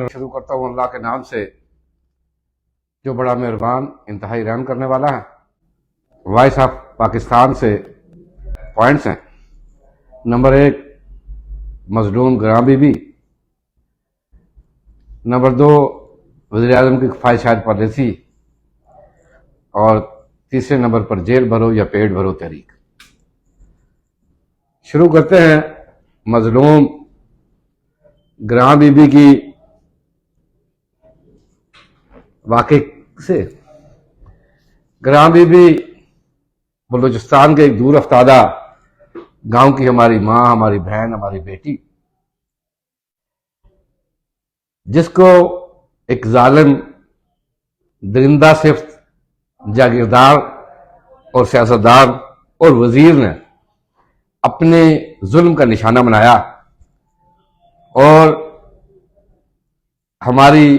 شروع کرتا ہوں اللہ کے نام سے جو بڑا مہربان انتہائی رحم کرنے والا ہے۔ وائس آف پاکستان سے پوائنٹس ہیں۔ نمبر 1 مظلوم گراں بی بی، نمبر 2 وزیر اعظم کی خواہشات پالیسی، اور تیسرے نمبر پر جیل بھرو یا پیٹ بھرو تحریک۔ شروع کرتے ہیں مظلوم گراں بی بی کی واقعے سے۔ گراں بی بی بلوچستان کے ایک دور افتادہ گاؤں کی ہماری ماں، ہماری بہن، ہماری بیٹی، جس کو ایک ظالم درندہ صفت جاگیردار اور سیاستدار اور وزیر نے اپنے ظلم کا نشانہ بنایا، اور ہماری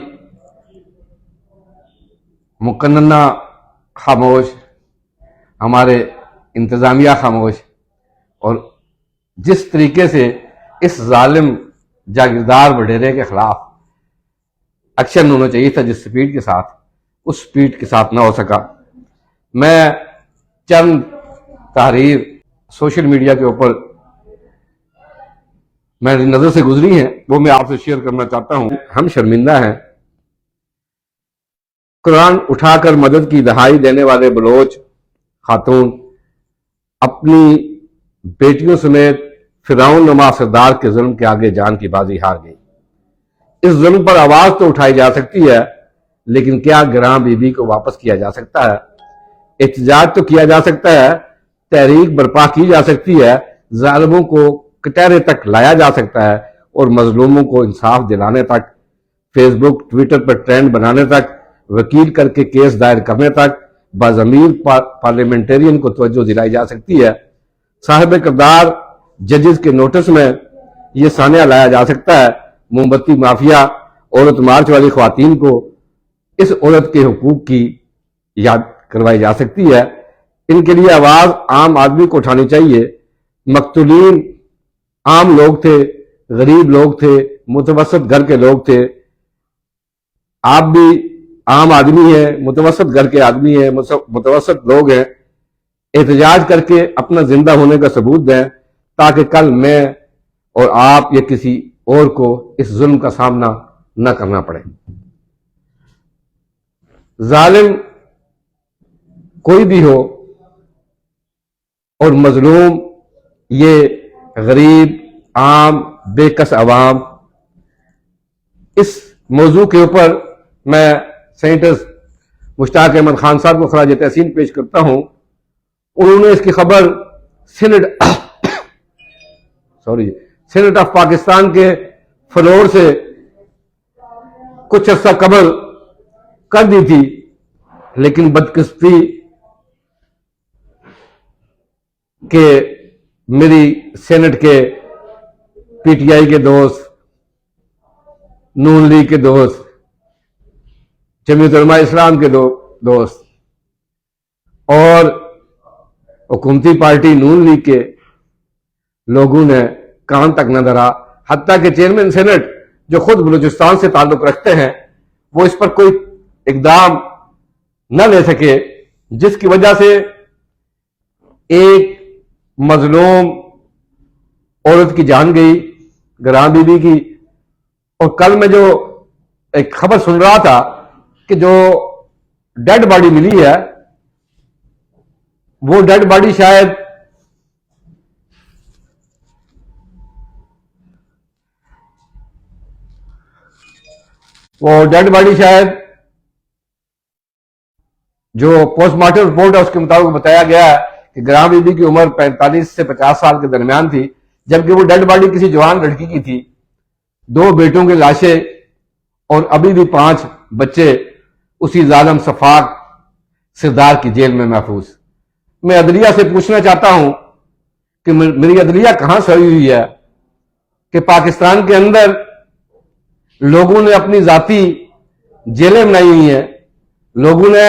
مقننہ خاموش، ہمارے انتظامیہ خاموش، اور جس طریقے سے اس ظالم جاگیردار وڈیرے کے خلاف ایکشن ہونا چاہیے تھا جس سپیڈ کے ساتھ، اس سپیڈ کے ساتھ نہ ہو سکا۔ میں چند تحریر سوشل میڈیا کے اوپر میری نظر سے گزری ہیں، وہ میں آپ سے شیئر کرنا چاہتا ہوں۔ ہم شرمندہ ہیں، قرآن اٹھا کر مدد کی دہائی دینے والے بلوچ خاتون اپنی بیٹیوں سمیت فرعون نما سردار کے ظلم کے آگے جان کی بازی ہار گئی۔ اس ظلم پر آواز تو اٹھائی جا سکتی ہے، لیکن کیا گراں بی بی کو واپس کیا جا سکتا ہے؟ احتجاج تو کیا جا سکتا ہے، تحریک برپا کی جا سکتی ہے، ظالموں کو کٹہرے تک لایا جا سکتا ہے، اور مظلوموں کو انصاف دلانے تک، فیس بک ٹویٹر پر ٹرینڈ بنانے تک، وکیل کر کے کیس دائر کرنے تک باضمیر پارلیمنٹرین کو توجہ دلائی جا سکتی ہے۔ صاحب کردار ججز کے نوٹس میں یہ سانحہ لایا جا سکتا ہے، موم بتی مافیا عورت مارچ والی خواتین کو اس عورت کے حقوق کی یاد کروائی جا سکتی ہے۔ ان کے لیے آواز عام آدمی کو اٹھانی چاہیے۔ مقتولین عام لوگ تھے، غریب لوگ تھے، متوسط گھر کے لوگ تھے۔ آپ بھی عام آدمی ہیں، متوسط گھر کے آدمی ہیں، متوسط لوگ ہیں۔ احتجاج کر کے اپنا زندہ ہونے کا ثبوت دیں، تاکہ کل میں اور آپ یا کسی اور کو اس ظلم کا سامنا نہ کرنا پڑے۔ ظالم کوئی بھی ہو اور مظلوم یہ غریب، عام، بے کس عوام، اس موضوع کے اوپر میں سینیٹر مشتاق احمد خان صاحب کو خراج تحسین پیش کرتا ہوں۔ انہوں نے اس کی خبر سینٹ آف پاکستان کے فلور سے کچھ عرصہ قبل کر دی تھی، لیکن بدقسمتی کہ میری سینٹ کے پی ٹی آئی کے دوست، نون لیگ کے دوست، جمعیت علماء اسلام کے دوست اور حکومتی پارٹی نون لیگ کے لوگوں نے کان تک نہ دھرا، حتیٰ کہ چیئرمین سینٹ جو خود بلوچستان سے تعلق رکھتے ہیں وہ اس پر کوئی اقدام نہ لے سکے، جس کی وجہ سے ایک مظلوم عورت کی جان گئی، گراں بی بی کی۔ اور کل میں جو ایک خبر سن رہا تھا کہ جو ڈیڈ باڈی ملی ہے، وہ ڈیڈ باڈی شاید جو پوسٹ مارٹم رپورٹ ہے اس کے مطابق بتایا گیا ہے کہ گراں بی بی کی عمر 45 سے 50 سال کے درمیان تھی، جبکہ وہ ڈیڈ باڈی کسی جوان لڑکی کی تھی۔ 2 بیٹوں کی لاشیں اور ابھی بھی 5 بچے اسی ظالم صفاق سردار کی جیل میں محفوظ۔ میں عدلیہ سے پوچھنا چاہتا ہوں کہ میری عدلیہ کہاں سے ہوئی ہے کہ پاکستان کے اندر لوگوں نے اپنی ذاتی جیلیں بنائی ہوئی ہیں، لوگوں نے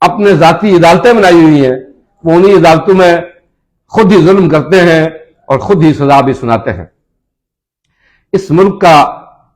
اپنے ذاتی عدالتیں بنائی ہوئی ہیں، وہ انہی عدالتوں میں خود ہی ظلم کرتے ہیں اور خود ہی سزا بھی سناتے ہیں۔ اس ملک کا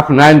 F9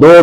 2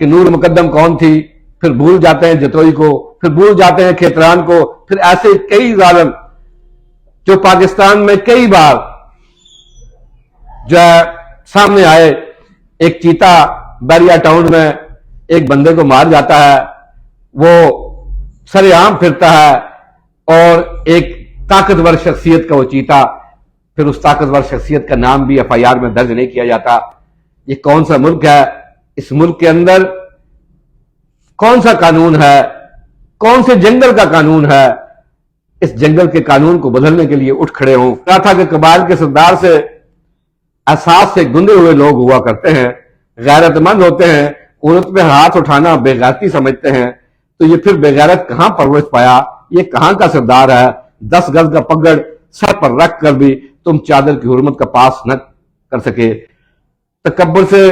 کہ نور مقدم کون تھی، پھر بھول جاتے ہیں جتوئی کو، پھر بھول جاتے ہیں کھیتران کو، پھر ایسے کئی ظالم جو پاکستان میں کئی بار جو ہے سامنے آئے. ایک چیتا بیریا ٹاؤن میں ایک بندے کو مار جاتا ہے، وہ سر عام پھرتا ہے، اور ایک طاقتور شخصیت کا وہ چیتا، پھر اس طاقتور شخصیت کا نام بھی FIR میں درج نہیں کیا جاتا. یہ کون سا ملک ہے؟ اس ملک کے اندر کون سا قانون ہے؟ کون سے جنگل کا قانون ہے؟ اس جنگل کے قانون کو بدلنے کے لیے اٹھ کھڑے ہوں. کہا تھا کہ قبائل کے سردار سے احساس سے گندے ہوئے لوگ ہوا کرتے ہیں، غیرت مند ہوتے ہیں، عورت پہ ہاتھ اٹھانا بے غیرتی سمجھتے ہیں. تو یہ پھر بے غیرت کہاں پرورش پایا؟ یہ کہاں کا سردار ہے؟ 10 گز کا پگڑ سر پر رکھ کر بھی تم چادر کی حرمت کا پاس نہ کر سکے. تکبر سے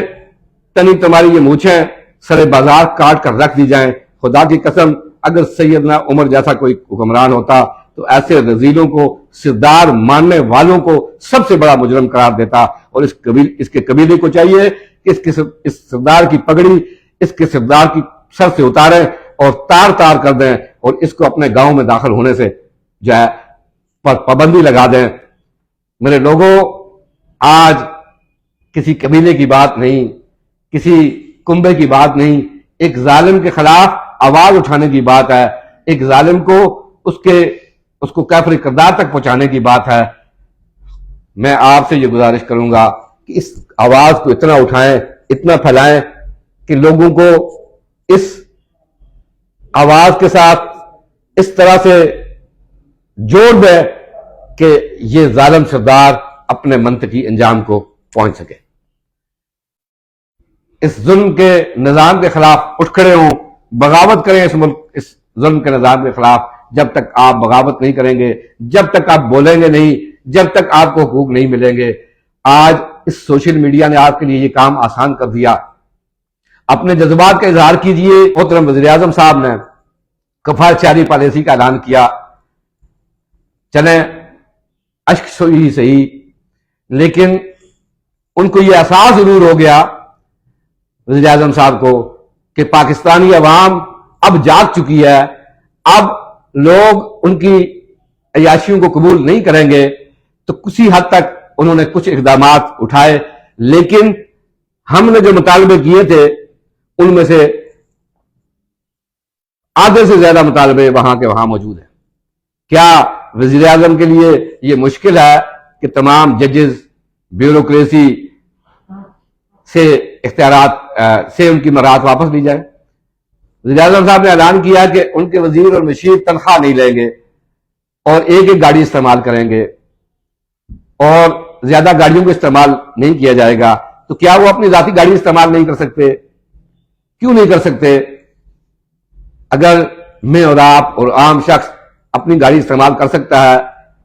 تنی تمہاری یہ مونچھیں سر بازار کاٹ کر رکھ دی جائیں. خدا کی قسم اگر سیدنا عمر جیسا کوئی حکمران ہوتا تو ایسے رذیلوں کو، سردار ماننے والوں کو سب سے بڑا مجرم قرار دیتا. اور اس کے قبیلے کو چاہیے کہ اس سردار کی پگڑی اس کے سردار کی سر سے اتاریں اور تار تار کر دیں، اور اس کو اپنے گاؤں میں داخل ہونے سے جو ہے پابندی لگا دیں. میرے لوگوں، آج کسی قبیلے کی بات نہیں، کسی کنبے کی بات نہیں، ایک ظالم کے خلاف آواز اٹھانے کی بات ہے، ایک ظالم کو اس کو کافر کردار تک پہنچانے کی بات ہے. میں آپ سے یہ گزارش کروں گا کہ اس آواز کو اتنا اٹھائیں، اتنا پھیلائیں کہ لوگوں کو اس آواز کے ساتھ اس طرح سے جوڑ دیں کہ یہ ظالم سردار اپنے منطقی انجام کو پہنچ سکے. اس ظلم کے نظام کے خلاف اٹھ کھڑے ہوں، بغاوت کریں اس ظلم کے نظام کے خلاف. جب تک آپ بغاوت نہیں کریں گے، جب تک آپ بولیں گے نہیں، جب تک آپ کو حقوق نہیں ملیں گے. آج اس سوشل میڈیا نے آپ کے لیے یہ کام آسان کر دیا. اپنے جذبات کا اظہار کیجئے. محترم وزیر اعظم صاحب نے کفالہ پالیسی کا اعلان کیا. چلیں اشک سوئی ہی صحیح، لیکن ان کو یہ احساس ضرور ہو گیا وزیر اعظم صاحب کو کہ پاکستانی عوام اب جاگ چکی ہے، اب لوگ ان کی عیاشیوں کو قبول نہیں کریں گے. تو کسی حد تک انہوں نے کچھ اقدامات اٹھائے، لیکن ہم نے جو مطالبے کیے تھے ان میں سے آدھے سے زیادہ مطالبے وہاں کے وہاں موجود ہیں. کیا وزیر اعظم کے لیے یہ مشکل ہے کہ تمام ججز بیوروکریسی سے اختیارات سے ان کی مراحت واپس لی جائے؟ وزیر اعظم صاحب نے اعلان کیا کہ ان کے وزیر اور مشیر تنخواہ نہیں لیں گے اور ایک ایک گاڑی استعمال کریں گے اور زیادہ گاڑیوں کو استعمال نہیں کیا جائے گا. تو کیا وہ اپنی ذاتی گاڑی استعمال نہیں کر سکتے؟ کیوں نہیں کر سکتے؟ اگر میں اور آپ اور عام شخص اپنی گاڑی استعمال کر سکتا ہے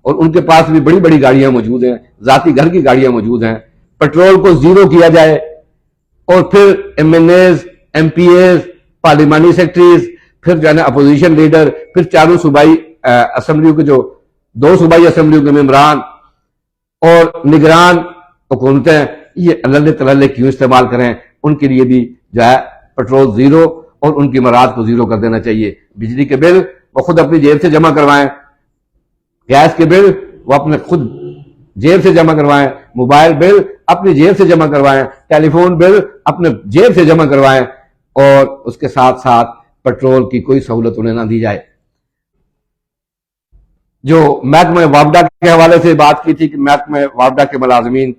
اور ان کے پاس بھی بڑی بڑی گاڑیاں موجود ہیں، ذاتی گھر کی گاڑیاں موجود ہیں، پیٹرول کو زیرو کیا جائے اور پھر MNAs MPAs پارلیمانی سیکرٹریز، پھر جو ہے نا اپوزیشن لیڈر، پھر چاروں صوبائی اسمبلیوں کے جو 2 صوبائی اسمبلیوں کے ممبران اور نگران حکومتیں یہ اللہ تلالے کیوں استعمال کریں؟ ان کے لیے بھی جو ہے پیٹرول زیرو اور ان کی مراحت کو زیرو کر دینا چاہیے. بجلی کے بل وہ خود اپنی جیب سے جمع کروائیں، گیس کے بل وہ اپنے خود جیب سے جمع کروائیں، موبائل بل اپنی جیب سے جمع کروائیں، ٹیلی فون بل اپنے جیب سے جمع کروائیں، اور اس کے ساتھ ساتھ پیٹرول کی کوئی سہولت انہیں نہ دی جائے. جو محکمہ وابڈا کے حوالے سے بات کی تھی کہ محکمہ وابڈا کے ملازمین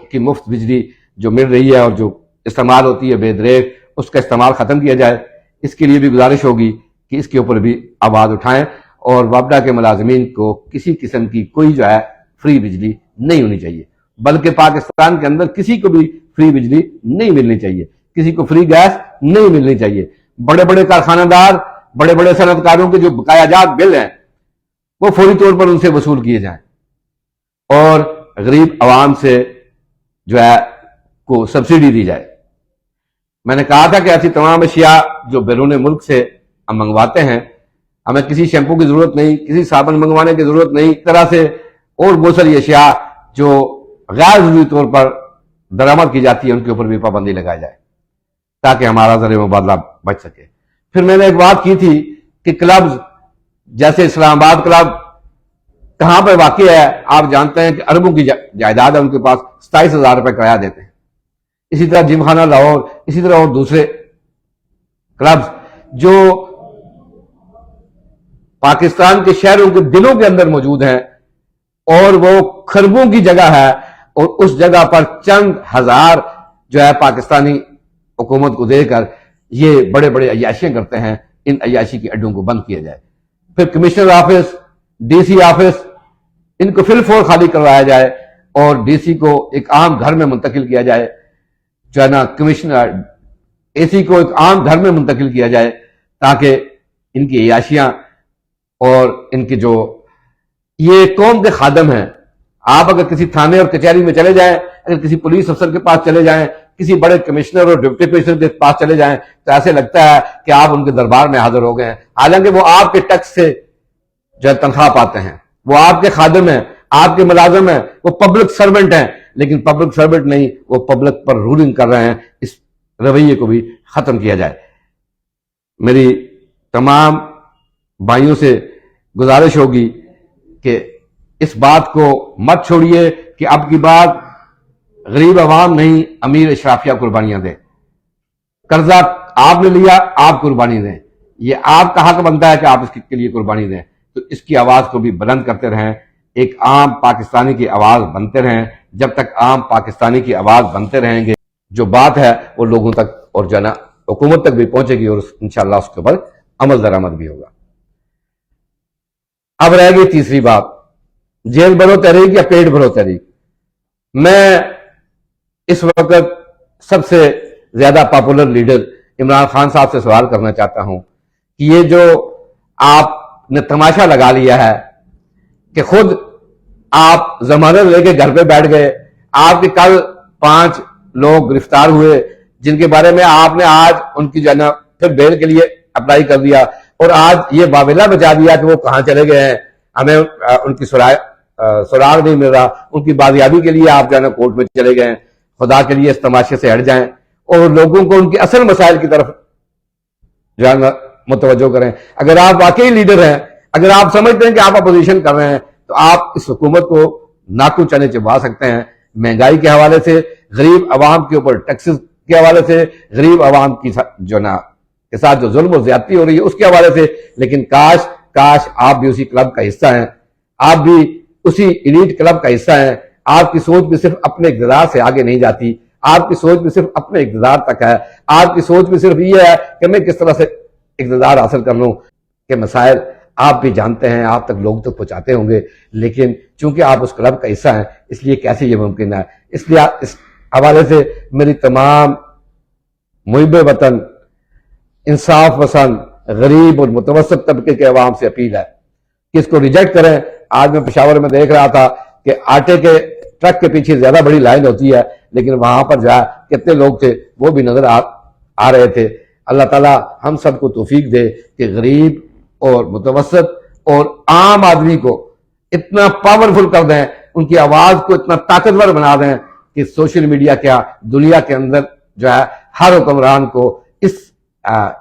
کی مفت بجلی جو مل رہی ہے اور جو استعمال ہوتی ہے بے دریغ، اس کا استعمال ختم کیا جائے. اس کے لیے بھی گزارش ہوگی کہ اس کے اوپر بھی آواز اٹھائیں اور وابڈا کے ملازمین کو کسی قسم کی کوئی جو ہے فری بجلی نہیں ہونی چاہیے، بلکہ پاکستان کے اندر کسی کو بھی فری بجلی نہیں ملنی چاہیے، کسی کو فری گیس نہیں ملنی چاہیے. بڑے بڑے کارخانہ دار، بڑے بڑے صنعت کاروں کے جو بقایا جات بل ہیں وہ فوری طور پر ان سے وصول کیے جائیں اور غریب عوام سے جو ہے کو سبسڈی دی جائے. میں نے کہا تھا کہ ایسی تمام اشیاء جو بیرون ملک سے ہم منگواتے ہیں، ہمیں کسی شیمپو کی ضرورت نہیں، کسی صابن منگوانے کی ضرورت نہیں، اس طرح سے اور بہت ساری اشیاء جو غیر ضروری طور پر درآمد کی جاتی ہے ان کے اوپر بھی پابندی لگائی جائے تاکہ ہمارا ذریعہ مبادلہ بچ سکے۔ پھر میں نے ایک بات کی تھی کہ کلبز جیسے اسلام آباد کلب کہاں پہ واقع ہے، آپ جانتے ہیں کہ اربوں کی جائیداد ہے ان کے پاس، 27,000 روپے کرایہ دیتے ہیں۔ اسی طرح جم خانہ لاہور، اسی طرح اور دوسرے کلبز جو پاکستان کے شہروں کے دلوں کے اندر موجود ہیں، اور وہ خربوں کی جگہ ہے، اور اس جگہ پر چند ہزار جو ہے پاکستانی حکومت کو دے کر یہ بڑے بڑے عیاشیاں کرتے ہیں۔ ان عیاشی کے اڈوں کو بند کیا جائے۔ پھر commissioner office, D C office, ان کو فی الفور خالی کروایا جائے اور ڈی سی کو ایک عام گھر میں منتقل کیا جائے، جو ہے نا کمشنر اے سی کو ایک عام گھر میں منتقل کیا جائے، تاکہ ان کی عیاشیاں اور ان کے جو یہ قوم کے خادم ہیں۔ آپ اگر کسی تھانے اور کچہری میں چلے جائیں، اگر کسی پولیس افسر کے پاس چلے جائیں، کسی بڑے کمشنر اور ڈپٹی کمشنر کے پاس چلے جائیں، تو ایسے لگتا ہے کہ آپ ان کے دربار میں حاضر ہو گئے ہیں، حالانکہ وہ آپ کے ٹیکس سے جو ہے تنخواہ پاتے ہیں، وہ آپ کے خادم ہیں، آپ کے ملازم ہیں، وہ پبلک سرونٹ ہیں، لیکن پبلک سرونٹ نہیں، وہ پبلک پر رولنگ کر رہے ہیں۔ اس رویے کو بھی ختم کیا جائے۔ میری تمام بھائیوں سے گزارش ہوگی کہ اس بات کو مت چھوڑیے کہ اب کی بات غریب عوام نہیں، امیر اشرافیہ قربانیاں دیں۔ قرضہ آپ نے لیا، آپ قربانی دیں، یہ آپ کا حق بنتا ہے کہ آپ اس کے لیے قربانی دیں۔ تو اس کی آواز کو بھی بلند کرتے رہیں، ایک عام پاکستانی کی آواز بنتے رہیں۔ جب تک عام پاکستانی کی آواز بنتے رہیں گے، جو بات ہے وہ لوگوں تک اور جو ہے نا حکومت تک بھی پہنچے گی، اور انشاءاللہ اس کے اوپر عمل درآمد بھی ہوگا۔ اب رہ گئی تیسری بات، جیل بھرو تحریک یا پیٹ بھرو تحریک۔ میں اس وقت سب سے زیادہ پاپولر لیڈر عمران خان صاحب سے سوال کرنا چاہتا ہوں کہ یہ جو آپ نے تماشا لگا لیا ہے کہ خود آپ ضمانت لے کے گھر پہ بیٹھ گئے، آپ کے کل 5 لوگ گرفتار ہوئے جن کے بارے میں آپ نے آج ان کی جو ہے نا پھر بیل کے لیے اپلائی کر دیا، اور آج یہ واویلا بچا دیا کہ وہ کہاں چلے گئے ہیں، ہمیں ان کی سراغ نہیں مل رہا، ان کی بازیابی کے لیے آپ جو ہے نا کورٹ میں چلے گئے ہیں۔ خدا کے لیے اس تماشے سے ہٹ جائیں اور لوگوں کو ان کے اصل مسائل کی طرف جو ہے نا متوجہ کریں۔ اگر آپ واقعی لیڈر ہیں، اگر آپ سمجھتے ہیں کہ آپ اپوزیشن کر رہے ہیں، تو آپ اس حکومت کو ناکو چنے چبا سکتے ہیں، مہنگائی کے حوالے سے، غریب عوام کے اوپر ٹیکسز کے حوالے سے، غریب عوام کی جو نا کے ساتھ جو ظلم و زیادتی ہو رہی ہے اس کے حوالے سے۔ لیکن کاش آپ بھی اسی کلب کا حصہ ہیں، آپ بھی اسی ایلیٹ کلب کا حصہ ہیں۔ آپ کی سوچ بھی صرف اپنے اقتدار سے آگے نہیں جاتی، آپ کی سوچ بھی صرف اپنے اقتدار تک ہے، آپ کی سوچ بھی صرف یہ ہے کہ میں کس طرح سے اقتدار حاصل کر لوں۔ کہ مسائل آپ بھی جانتے ہیں، آپ تک لوگ تک پہنچاتے ہوں گے، لیکن چونکہ آپ اس کلب کا حصہ ہیں اس لیے کیسے یہ ممکن ہے۔ اس لیے اس حوالے سے میری تمام محب وطن، انصاف پسند، غریب اور متوسط طبقے کے عوام سے اپیل ہے کہ اس کو ریجیکٹ کریں۔ آج میں پشاور میں دیکھ رہا تھا کہ آٹے کے ٹرک کے پیچھے زیادہ بڑی لائن ہوتی ہے، لیکن وہاں پر جو ہے کتنے لوگ تھے وہ بھی نظر آ رہے تھے۔ اللہ تعالیٰ ہم سب کو توفیق دے کہ غریب اور متوسط اور عام آدمی کو اتنا پاورفل کر دیں، ان کی آواز کو اتنا طاقتور بنا دیں کہ سوشل میڈیا کیا دنیا کے اندر جو ہے ہر حکمران کو اس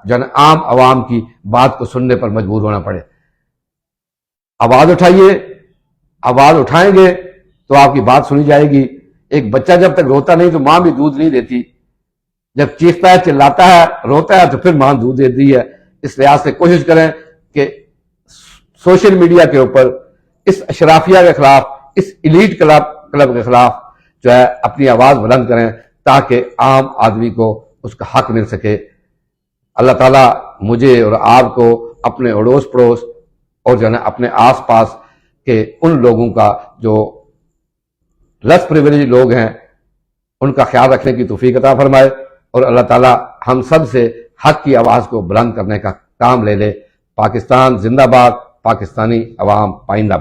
جو ہے عام عوام کی بات کو سننے پر مجبور ہونا پڑے۔ آواز اٹھائیے، آواز اٹھائیں گے تو آپ کی بات سنی جائے گی۔ ایک بچہ جب تک روتا نہیں تو ماں بھی دودھ نہیں دیتی، جب چیختا ہے، چلاتا ہے، روتا ہے تو پھر ماں دودھ دیتی ہے۔ اس لحاظ سے کوشش کریں کہ سوشل میڈیا کے اوپر اس اشرافیہ کے خلاف، اس ایلیٹ کلب کے خلاف جو ہے اپنی آواز بلند کریں تاکہ عام آدمی کو اس کا حق مل سکے۔ اللہ تعالیٰ مجھے اور آپ کو اپنے اڑوس پڑوس اور جو ہے نا اپنے آس پاس کے ان لوگوں کا جو لیس پریویلیج لوگ ہیں ان کا خیال رکھنے کی توفیق عطا فرمائے، اور اللہ تعالیٰ ہم سب سے حق کی آواز کو بلند کرنے کا کام لے لے۔ پاکستان زندہ باد، پاکستانی عوام پائندہ۔